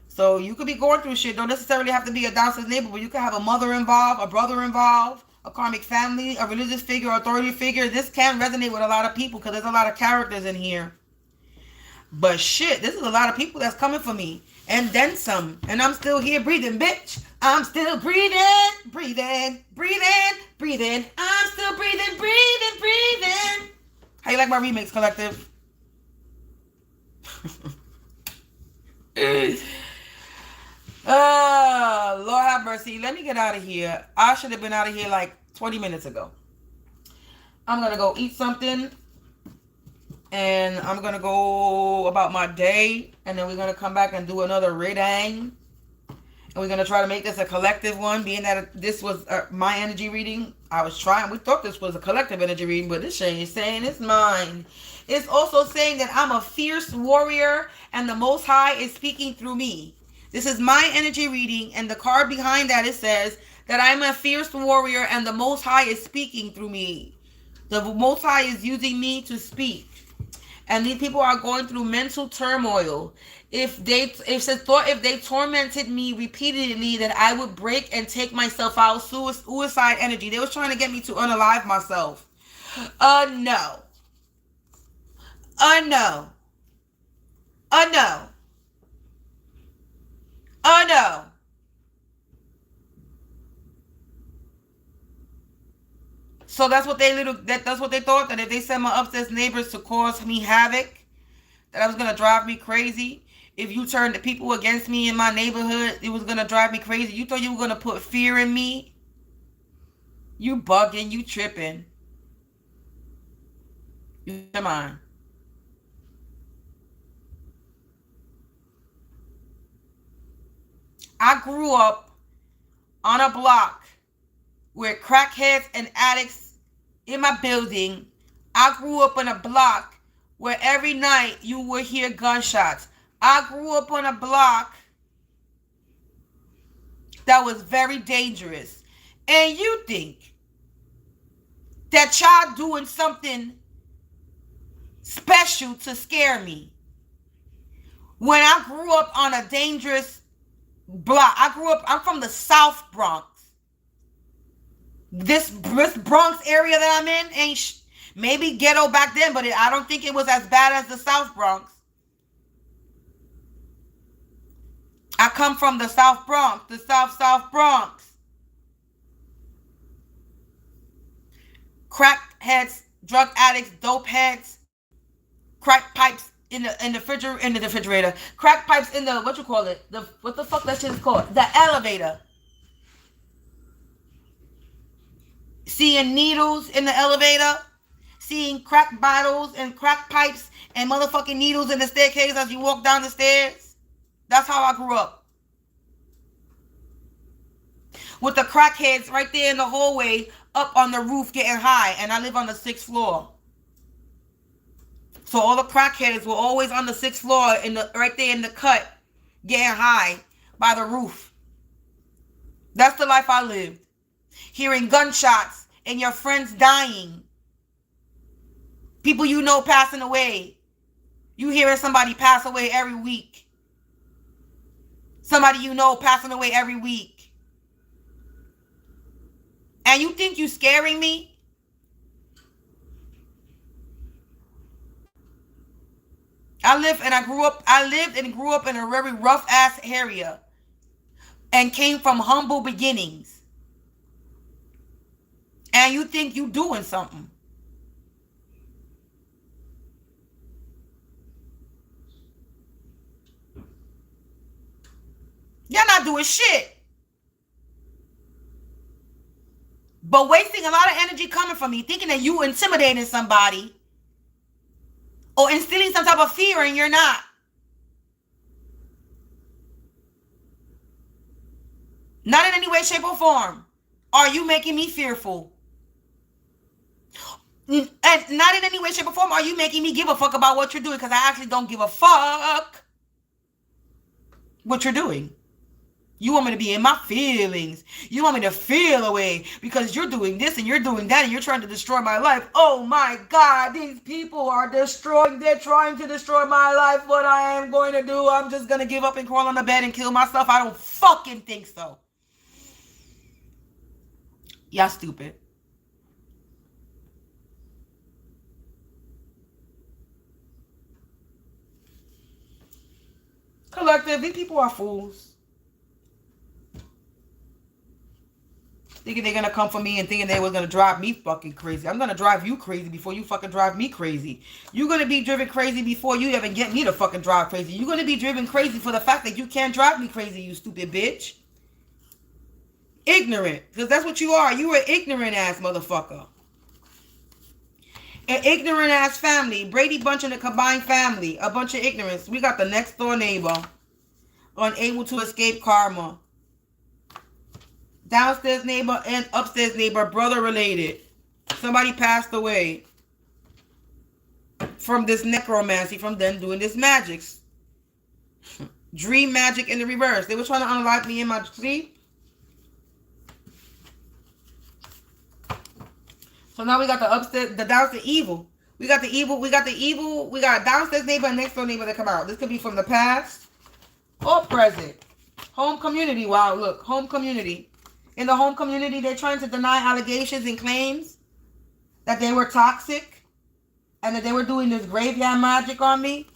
So you could be going through shit. Don't necessarily have to be a downstairs neighbor, but you could have a mother involved, a brother involved, a karmic family, a religious figure, authority figure. This can resonate with a lot of people because there's a lot of characters in here. But shit, this is a lot of people that's coming for me. And then some. And I'm still here breathing, bitch. I'm still breathing, breathing, breathing, breathing. I'm still breathing, breathing, breathing. How you like my remix, collective? Lord have mercy. Let me get out of here. I should have been out of here like 20 minutes ago. I'm going to go eat something. And I'm going to go about my day. And then we're going to come back and do another reading. And we're going to try to make this a collective one. Being that this was my energy reading. I was trying. We thought this was a collective energy reading. But this shit is saying it's mine. It's also saying that I'm a fierce warrior. And the Most High is speaking through me. This is my energy reading. And the card behind that, it says that I'm a fierce warrior. And the Most High is speaking through me. The Most High is using me to speak. And these people are going through mental turmoil. If they tormented me repeatedly, that I would break and take myself out. Suicide energy. They was trying to get me to unalive myself. No. No. No. No. So that's what that's what they thought, that if they sent my upstairs neighbors to cause me havoc, that I was gonna drive me crazy. If you turned the people against me in my neighborhood, it was gonna drive me crazy. You thought you were gonna put fear in me? You bugging, you tripping. You come on. I grew up on a block where crackheads and addicts in my building. I grew up on a block where every night you would hear gunshots. I grew up on a block that was very dangerous. And you think that y'all doing something special to scare me. When I grew up on a dangerous block, I'm from the South Bronx. This Bronx area that I'm in ain't maybe ghetto back then, but I don't think it was as bad as the South Bronx. I come from the South Bronx, the South Bronx. Crackheads, drug addicts, dope heads, crack pipes in the refrigerator, crack pipes in the what the fuck that shit is called? The elevator. Seeing needles in the elevator, seeing crack bottles and crack pipes and motherfucking needles in the staircase as you walk down the stairs. That's how I grew up. With the crackheads right there in the hallway, up on the roof getting high, and I live on the 6th floor. So all the crackheads were always on the 6th floor, right there in the cut, getting high by the roof. That's the life I lived. Hearing gunshots and your friends dying. People you know passing away. You hearing somebody pass away every week. Somebody you know passing away every week. And you think you scaring me? I lived and grew up in a very rough ass area. And came from humble beginnings. And you think you doing something. with shit. But wasting a lot of energy coming from me, thinking that you intimidating somebody or instilling some type of fear and you're not. Not in any way, shape, or form are you making me fearful. And not in any way, shape, or form are you making me give a fuck about what you're doing, because I actually don't give a fuck what you're doing. You want me to be in my feelings. You want me to feel away because you're doing this and you're doing that and you're trying to destroy my life. Oh my God, these people are destroying. They're trying to destroy my life. What I am going to do, I'm just going to give up and crawl on the bed and kill myself. I don't fucking think so. Y'all stupid. Collective, these people are fools. Thinking they're going to come for me and thinking they were going to drive me fucking crazy. I'm going to drive you crazy before you fucking drive me crazy. You're going to be driven crazy before you even get me to fucking drive crazy. You're going to be driven crazy for the fact that you can't drive me crazy, you stupid bitch. Ignorant. Because that's what you are. You an ignorant ass motherfucker. An ignorant ass family. Brady Bunch and a combined family. A bunch of ignorance. We got the next door neighbor. Unable to escape karma. Downstairs neighbor and upstairs neighbor, brother related. Somebody passed away from this necromancy, from them doing this magics. Dream magic in the reverse. They were trying to unlock me in my sleep. So now we got the upstairs, the downstairs evil. We got the evil, we got downstairs neighbor and next door neighbor that come out. This could be from the past or present. Home community. Wow, look, home community. In the home community, they're trying to deny allegations and claims that they were toxic and that they were doing this graveyard magic on me.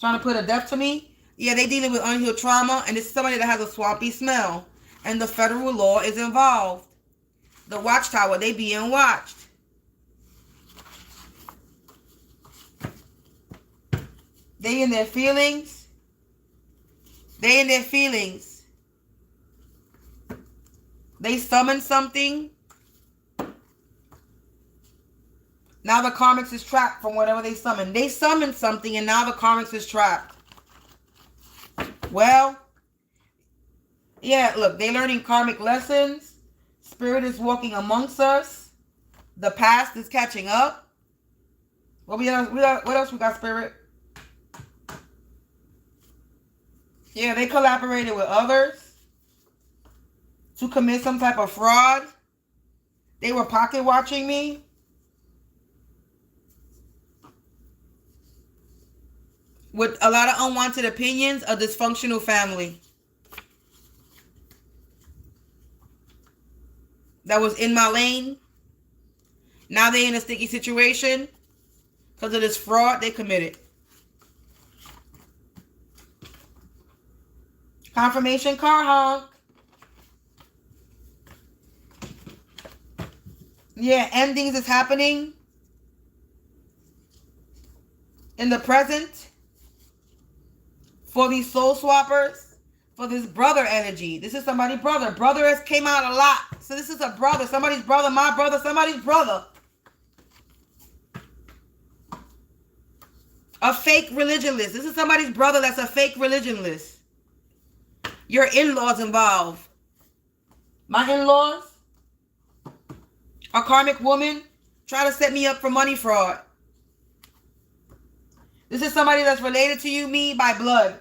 Trying to put a death to me. Yeah, they dealing with unhealed trauma, and this is somebody that has a swampy smell. And the federal law is involved. The watchtower, they being watched. They in their feelings. They in their feelings. They summon something. Now the Karmics is trapped from whatever they summoned. They summoned something and now the Karmics is trapped. Well, yeah, look, they're learning karmic lessons. Spirit is walking amongst us. The past is catching up. What else we got, Spirit? Yeah, they collaborated with others to commit some type of fraud. They were pocket watching me. With a lot of unwanted opinions, a dysfunctional family that was in my lane. Now they in a sticky situation because of this fraud they committed. Confirmation car honk. Yeah, endings is happening in the present for these soul swappers, for this brother energy. This is somebody's brother. Brother has came out a lot. So this is a brother, somebody's brother, my brother, somebody's brother. A fake religionless. This is somebody's brother that's a fake religionless. Your in-laws involved. My in-laws? A karmic woman trying to set me up for money fraud. This is somebody that's related to you, me, by blood.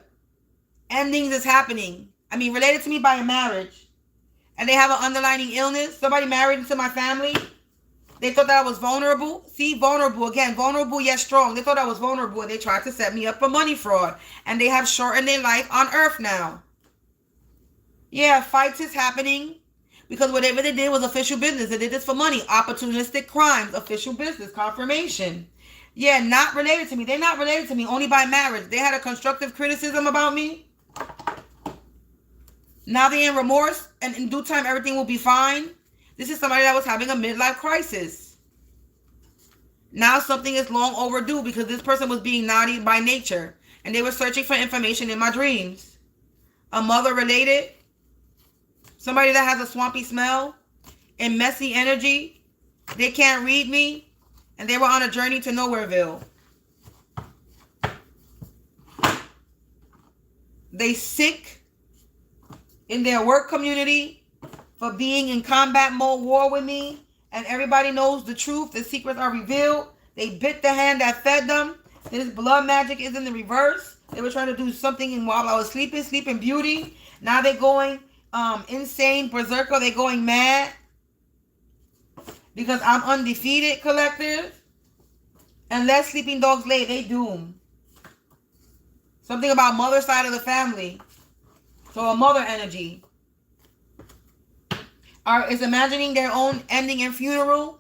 Endings is happening. I mean, related to me by a marriage. And they have an underlying illness. Somebody married into my family. They thought that I was vulnerable. See, vulnerable. Again, vulnerable yet strong. They thought I was vulnerable and they tried to set me up for money fraud. And they have shortened their life on earth now. Yeah, fights is happening. Because whatever they did was official business. They did this for money. Opportunistic crimes. Official business. Confirmation. Yeah, not related to me. They're not related to me. Only by marriage. They had a constructive criticism about me. Now they're in remorse. And in due time, everything will be fine. This is somebody that was having a midlife crisis. Now something is long overdue because this person was being naughty by nature. And they were searching for information in my dreams. a mother related, somebody that has a swampy smell and messy energy. They can't read me, and they were on a journey to Nowhereville. They sick in their work community for being in combat mode war with me, and everybody knows the truth. The secrets are revealed. They bit the hand that fed them. This blood magic is in the reverse. They were trying to do something while I was sleeping, Sleeping Beauty. Now they're going insane, berserker. They're going mad because I'm undefeated, collective. And let sleeping dogs lay. They doom. Something about mother side of the family. So a mother energy. Is imagining their own ending and funeral.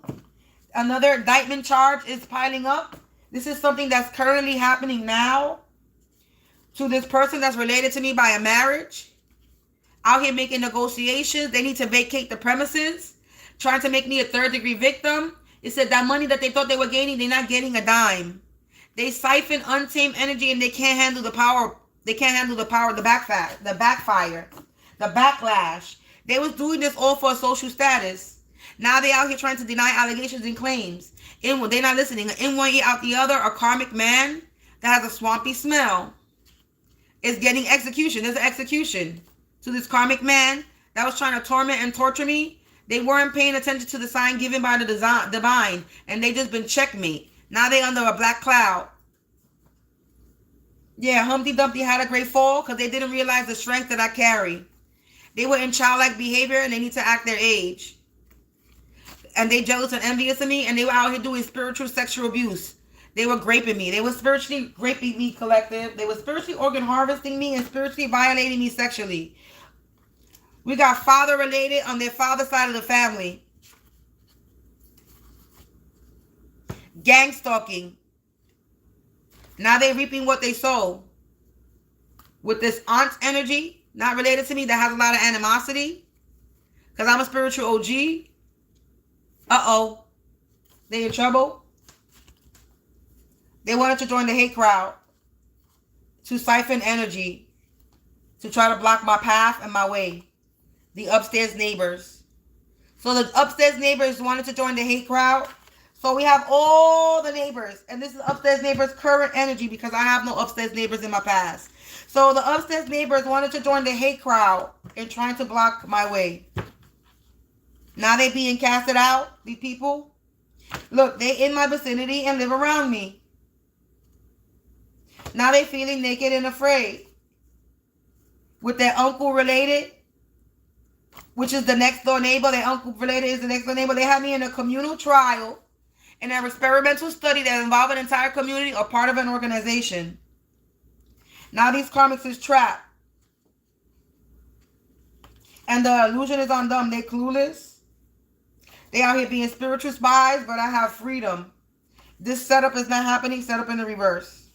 Another indictment charge is piling up. This is something that's currently happening now to this person that's related to me by a marriage. Out here making negotiations. They need to vacate the premises. Trying to make me a third-degree victim. It said that money that they thought they were gaining, they're not getting a dime. They siphon untamed energy and they can't handle the power. They can't handle the power, the backfire, the backlash. They was doing this all for a social status. Now they out here trying to deny allegations and claims. They're not listening. In one ear, out the other, a karmic man that has a swampy smell is getting execution. There's an execution to this karmic man that was trying to torment and torture me. They weren't paying attention to the sign given by the divine, and they just been checkmate. Now they under a black cloud. Yeah, Humpty Dumpty had a great fall because they didn't realize the strength that I carry. They were in childlike behavior and they need to act their age. And they jealous and envious of me, and they were out here doing spiritual sexual abuse. They were raping me. They were spiritually raping me, collective. They were spiritually organ harvesting me and spiritually violating me sexually. We got father related on their father's side of the family. Gang stalking. Now they reaping what they sow. With this aunt energy, not related to me, that has a lot of animosity. Because I'm a spiritual OG. Uh-oh. They in trouble. They wanted to join the hate crowd. To siphon energy. To try to block my path and my way. The upstairs neighbors. So the upstairs neighbors wanted to join the hate crowd. So we have all the neighbors. And this is upstairs neighbors' current energy because I have no upstairs neighbors in my past. So the upstairs neighbors wanted to join the hate crowd and trying to block my way. Now they being casted out, these people. Look, they in my vicinity and live around me. Now they feeling naked and afraid. With their uncle related, which is the next door neighbor. Their uncle related is the next door neighbor. They had me in a communal trial. In an experimental study that involved an entire community or part of an organization. Now these karmics is trapped. And the illusion is on them. They clueless. They out here being spiritual spies, but I have freedom. This setup is not happening. Setup in the reverse.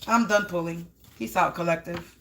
I'm done pulling. Peace out, collective.